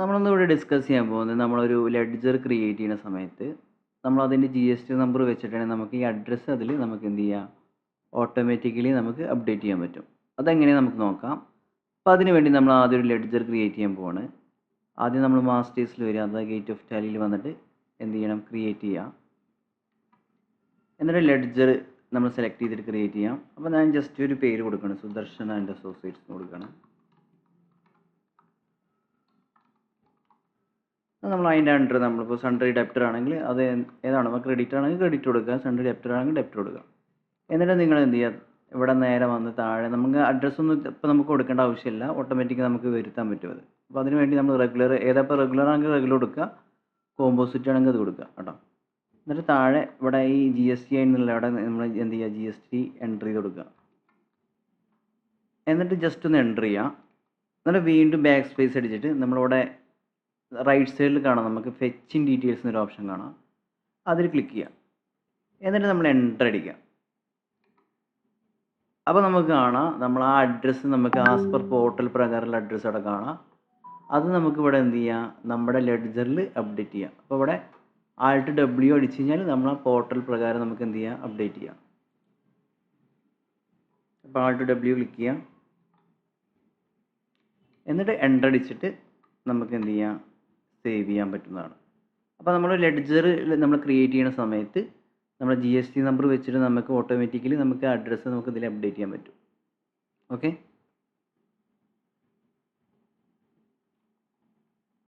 നമ്മളൊന്ന് ഇവിടെ ഡിസ്കസ് ചെയ്യാൻ പോകുന്നത് നമ്മളൊരു ലെഡ്ജർ ക്രിയേറ്റ് ചെയ്യുന്ന സമയത്ത് നമ്മളതിൻ്റെ GST നമ്പർ വെച്ചിട്ടാണെങ്കിൽ നമുക്ക് ഈ അഡ്രസ്സ് അതിൽ നമുക്ക് എന്ത് ചെയ്യാം, ഓട്ടോമാറ്റിക്കലി നമുക്ക് അപ്ഡേറ്റ് ചെയ്യാൻ പറ്റും. അതെങ്ങനെ നമുക്ക് നോക്കാം. അപ്പോൾ അതിന് വേണ്ടി നമ്മൾ ആദ്യം ഒരു ലെഡ്ജർ ക്രിയേറ്റ് ചെയ്യാൻ പോവാണ്. ആദ്യം നമ്മൾ മാസ്റ്റേഴ്സിൽ വരിക, അതായത് ഗേറ്റ് ഓഫ് ടാലിയിൽ വന്നിട്ട് എന്ത് ചെയ്യണം, ക്രിയേറ്റ് ചെയ്യാം. എന്നിട്ട് ലെഡ്ജർ നമ്മൾ സെലക്ട് ചെയ്തിട്ട് ക്രിയേറ്റ് ചെയ്യാം. അപ്പോൾ ഞാൻ ജസ്റ്റ് ഒരു പേര് കൊടുക്കണം, സുദർശൻ ആൻഡ് അസോസിയേറ്റ്സ് കൊടുക്കണം. നമ്മൾ അതിൻ്റെ അണ്ടർ നമ്മളിപ്പോൾ സൺഡ്രി ഡെപ്റ്റർ ആണെങ്കിൽ അത് ഏതാണോ, ക്രെഡിറ്റ് ആണെങ്കിൽ ക്രെഡിറ്റ് കൊടുക്കുക, സൺഡ്രി ഡെപ്റ്റർ ആണെങ്കിൽ ഡെപ്റ്റർ കൊടുക്കുക. എന്നിട്ട് നിങ്ങൾ എന്ത് ചെയ്യുക, ഇവിടെ നേരെ വന്ന് താഴെ നമുക്ക് അഡ്രസ്സൊന്നും ഇപ്പോൾ നമുക്ക് കൊടുക്കേണ്ട ആവശ്യമില്ല, ഓട്ടോമാറ്റിക് നമുക്ക് വരുത്താൻ പറ്റും അത്. അപ്പോൾ അതിന് വേണ്ടി നമ്മൾ റെഗുലർ ഏതാപ്പോൾ റെഗുലർ ആണെങ്കിൽ റെഗുലർ കൊടുക്കുക, കോമ്പോസിറ്റ് ആണെങ്കിൽ അത് കൊടുക്കുക കേട്ടോ. എന്നിട്ട് താഴെ ഇവിടെ ഈ GST എന്നുള്ള ഇവിടെ നമ്മൾ എന്ത് ചെയ്യുക, GST എൻ്റർ ചെയ്ത് കൊടുക്കുക. എന്നിട്ട് ജസ്റ്റ് ഒന്ന് എൻ്റർ ചെയ്യുക. എന്നിട്ട് വീണ്ടും ബാക്ക് സ്പേസ് അടിച്ചിട്ട് നമ്മളിവിടെ റൈറ്റ് സൈഡിൽ കാണാം, നമുക്ക് ഫെച്ച് ഇൻ ഡീറ്റെയിൽസ് എന്നൊരു ഓപ്ഷൻ കാണാം, അതിൽ ക്ലിക്ക് ചെയ്യുക. എന്നിട്ട് നമ്മൾ എൻ്റർ അടിക്കുക. അപ്പോൾ നമുക്ക് കാണാം നമ്മൾ ആ അഡ്രസ്സ് നമുക്ക് ആസ് പെർ പോർട്ടൽ പ്രകാരമുള്ള അഡ്രസ്സ് അവിടെ കാണാം. അത് നമുക്ക് ഇവിടെ എന്ത് ചെയ്യാം, നമ്മുടെ ലെഡ്ജറിൽ അപ്ഡേറ്റ് ചെയ്യാം. അപ്പോൾ ഇവിടെ Alt W അടിച്ച് കഴിഞ്ഞാൽ നമ്മൾ ആ പോർട്ടൽ പ്രകാരം നമുക്ക് എന്ത് ചെയ്യാം, അപ്ഡേറ്റ് ചെയ്യാം. അപ്പോൾ Alt W ക്ലിക്ക് ചെയ്യാം. എന്നിട്ട് എൻ്റർ അടിച്ചിട്ട് നമുക്ക് എന്ത് ചെയ്യാം, സേവ് ചെയ്യാൻ പറ്റുന്നതാണ്. അപ്പോൾ നമ്മൾ ലെഡ്ജർ നമ്മൾ ക്രിയേറ്റ് ചെയ്യുന്ന സമയത്ത് നമ്മുടെ GST നമ്പർ വെച്ചിട്ട് നമുക്ക് ഓട്ടോമാറ്റിക്കലി നമുക്ക് അഡ്രസ്സ് നമുക്ക് ഇതിൽ അപ്ഡേറ്റ് ചെയ്യാൻ പറ്റും. ഓക്കെ.